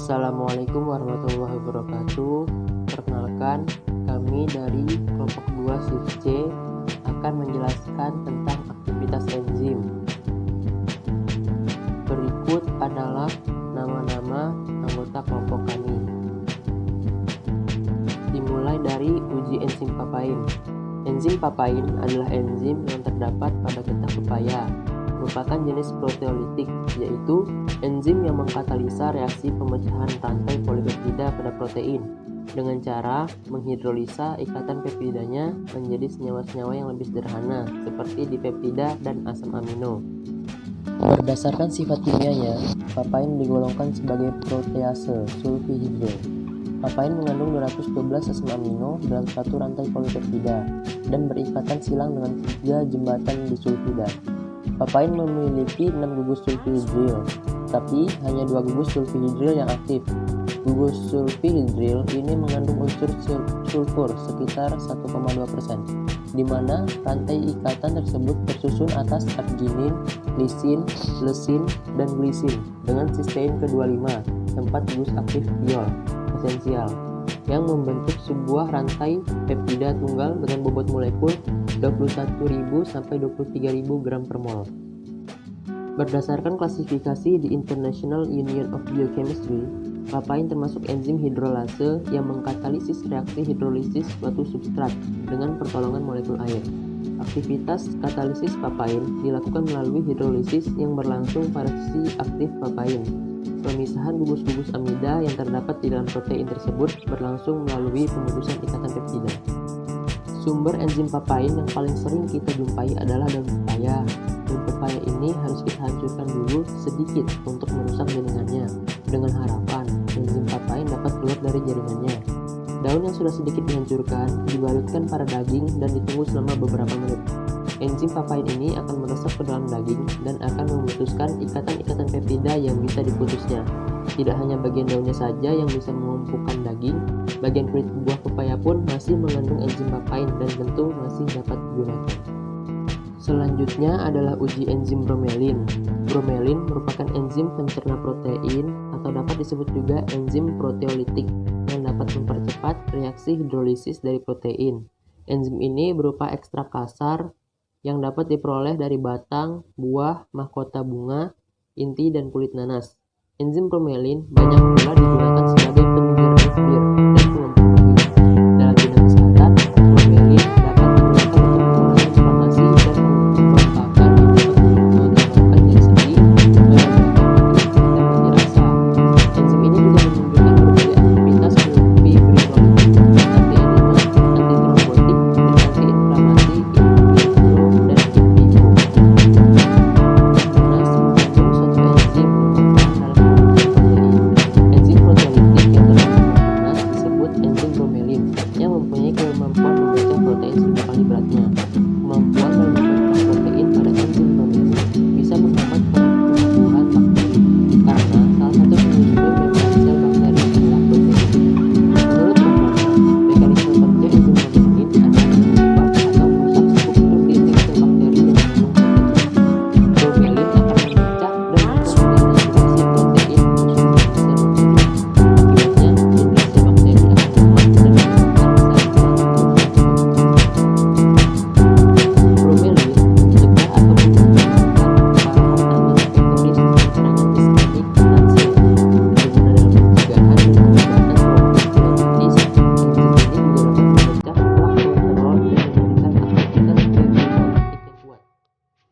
Assalamualaikum warahmatullahi wabarakatuh. Perkenalkan, kami dari kelompok 2 shift C akan menjelaskan tentang aktivitas enzim. Berikut adalah nama-nama anggota kelompok kami. Dimulai dari uji enzim papain. Enzim papain adalah enzim yang terdapat pada getah pepaya, merupakan jenis proteolitik, yaitu enzim yang mengkatalisa reaksi pemecahan rantai polipeptida pada protein dengan cara menghidrolisa ikatan peptidanya menjadi senyawa-senyawa yang lebih sederhana seperti dipeptida dan asam amino. Berdasarkan sifat kimianya, papain digolongkan sebagai protease sulfihidril. Papain mengandung 212 asam amino dalam satu rantai polipeptida dan berikatan silang dengan 3 jembatan disulfida. Papain memiliki 6 gugus sulfihidril, tapi hanya 2 gugus sulfihidril yang aktif. Gugus sulfihidril ini mengandung unsur sulfur sekitar 1,2%, di mana rantai ikatan tersebut tersusun atas arginin, lisin, leusin, dan glisin dengan sistein ke-25, tempat gugus aktif thiol esensial, yang membentuk sebuah rantai peptida tunggal dengan bobot molekul 21.000 sampai 23.000 gram per mol. Berdasarkan klasifikasi di International Union of Biochemistry, papain termasuk enzim hidrolase yang mengkatalisis reaksi hidrolisis suatu substrat dengan pertolongan molekul air. Aktivitas katalisis papain dilakukan melalui hidrolisis yang berlangsung pada sisi aktif papain. Pemisahan gugus-gugus amida yang terdapat di dalam protein tersebut berlangsung melalui pemutusan ikatan peptida. Sumber enzim papain yang paling sering kita jumpai adalah daun pepaya. Daun pepaya ini harus kita hancurkan dulu sedikit untuk merusak jaringannya, dengan harapan enzim papain dapat keluar dari jaringannya. Daun yang sudah sedikit dihancurkan dibalutkan pada daging dan ditunggu selama beberapa menit. Enzim papain ini akan meresap ke dalam daging dan akan memutuskan ikatan-ikatan peptida yang bisa diputusnya. Tidak hanya bagian daunnya saja yang bisa mengumpulkan daging, bagian kulit buah pepaya pun masih mengandung enzim papain dan tentu masih dapat digunakan. Selanjutnya adalah uji enzim bromelin. Bromelin merupakan enzim pencerna protein atau dapat disebut juga enzim proteolitik yang dapat mempercepat reaksi hidrolisis dari protein. Enzim ini berupa ekstrak kasar yang dapat diperoleh dari batang, buah, mahkota bunga, inti, dan kulit nanas. Enzim bromelin banyak pula digunakan sebagai penyegar bir dan pengumpul daging. Dalam bidang kesehatan, bromelin dapat digunakan untuk mengurangi inflamasi dan membengkakkan menggambarkan nyeri sendi, dan penyerasa. Enzim ini juga menunjukkan berbagai aktivitas seperti fibrinolipid, anti-edema, antitrombotik, dan anti-inflamasi in vitro dan in vivo. Nanas mengandung suatu enzim enzim proteolitik yang terkandung dalam nanas disebut enzim bromelin yang mempunyai kemampuan membaca protein 1000 kali beratnya. Kemampuan dalam membaca protein pada enzim bromelin bisa menghambat pertumbuhan bakteri karena salah satu penyusun membran sel bakteri adalah protein. Menurut Romana, mekanisme kerja enzim bromelin adalah mengubah atau merusak struktur di sel bakteri yang mengandung protein. Bromelin akan memecah dan mendenaturasi protein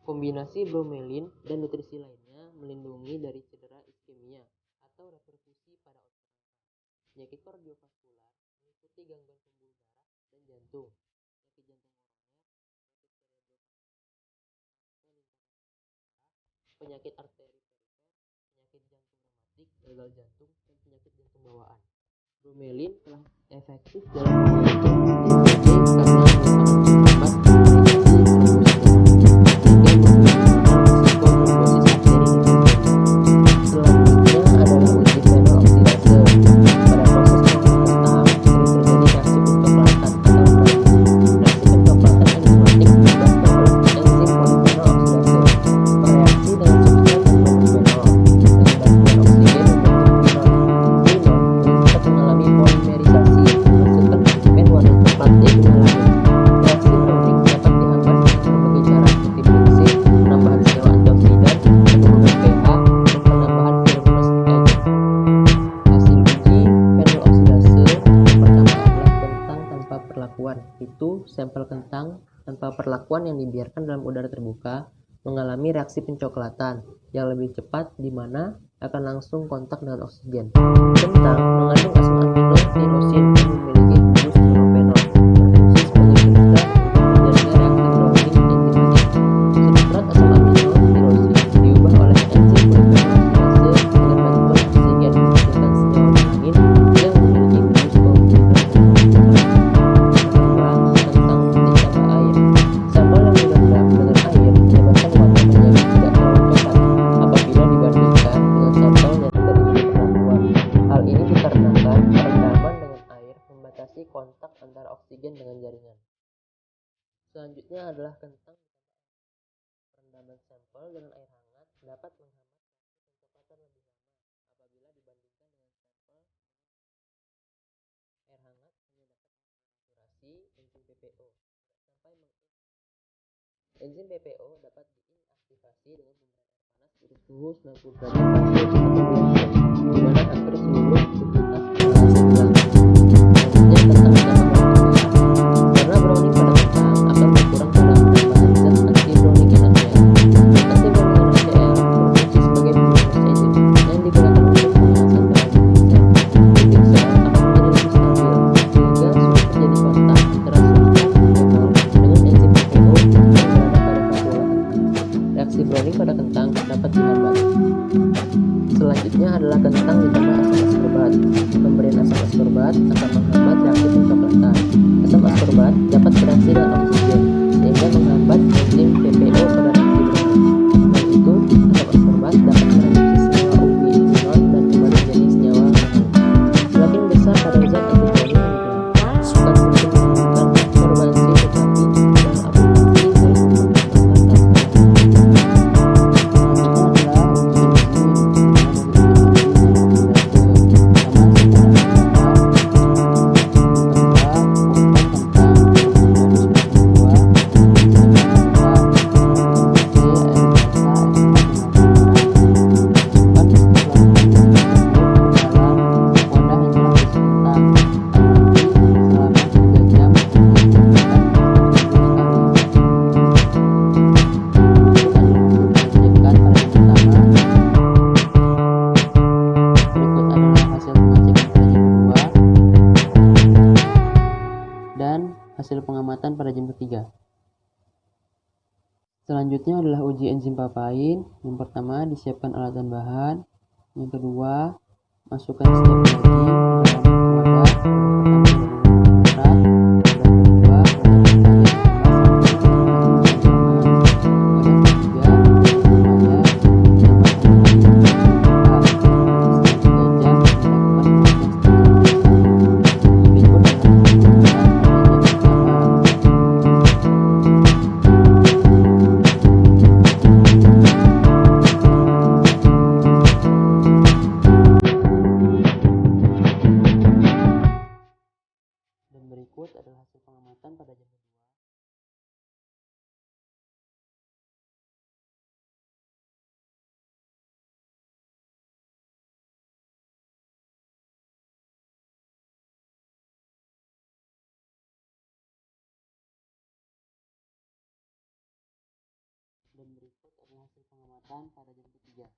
Kombinasi bromelin dan nutrisi lainnya melindungi dari cedera iskemia atau reperkusi pada otot. Penyakit kardiovaskular meliputi gangguan pembuluh darah dan jantung, penyakit jantung koroner, penyakit arteri perifer, penyakit jantung reumatik, gagal jantung, dan penyakit jantung bawaan. Bromelin telah efektif dalam membantu IgG karena merupakan penghambat itu, sampel kentang tanpa perlakuan yang dibiarkan dalam udara terbuka mengalami reaksi pencoklatan yang lebih cepat di mana akan langsung kontak dengan oksigen. Kentang mengandung asam amino tirosin yang memiliki gugus propanol, berfungsi sebagai penyedap untuk terjadinya reaksi Browning enzimatik. Substrat asam amino tirosin diubah oleh enzim polimerifikasi dengan bantuan oksigen menghasilkan senyawa melamin yang memiliki gugus propanol. Kedua, kentang ditambah air. Sambal yang direndam dengan air menyebabkan warna menjadi tidak terlalu coklat apabila dibandingkan dengan sambal yang tidak diberi perlakuan. Hal ini dikarenakan perendaman dengan air membatasi kontak antara oksigen dengan jaringan. Selanjutnya adalah kentang ditambah air. Perendaman sampel dengan air hangat dapat menghambat reaksi pencoklatan lebih lama apabila dibandingkan dengan sampel air hangat hanya dapat mengakurasi enzim PPO sampai enzim PPO dapat diinaktivasi dengan pemberian air panas di suhu 90 derajat Celcius di mana hampir seluruh aktivitas berhasil hilang. Selanjutnya kentang ditambah bawang merah. Karena browning pada kentang akan berkurang pada penambahan zat anti-browning NaCl. Anti-browning NaCl berfungsi sebagai penyumbang enzim yang digunakan untuk pengemasan pada dinding sel. Dinding sel akan menjadi lebih stabil sehingga sulit terjadi kontak antara substrat fenol dengan enzim PPO yang berada pada vakuola kentang. Reaksi browning pada kentang dapat dihambat. Selanjutnya adalah kentang ditambah asam askorbat. Pemberian asam askorbat akan menghambat reaksi pencoklatan. Asam askorbat dapat bereaksi dengan oksigen sehingga menghambat enzim PPO pada reaksi browning. Selain itu, asam askorbat dapat mereduksi senyawa ubiquinon dan kembali menjadi senyawa melamin. Semakin besar kadar zat anti-browning yang digunakan, bukan untuk menurunkan absorbansi tetapi dalam aplikasi saling mempertahankan hasil pengamatan pada jam ketiga. Selanjutnya adalah uji enzim papain. Yang pertama, disiapkan alat dan bahan. Yang kedua, masukkan setiap enzim ke dalam wadah. Yang pertama dengan wadah merah. Dan berikut adalah hasil pengamatan pada jam kedua. Dan berikut adalah hasil pengamatan pada jam ketiga.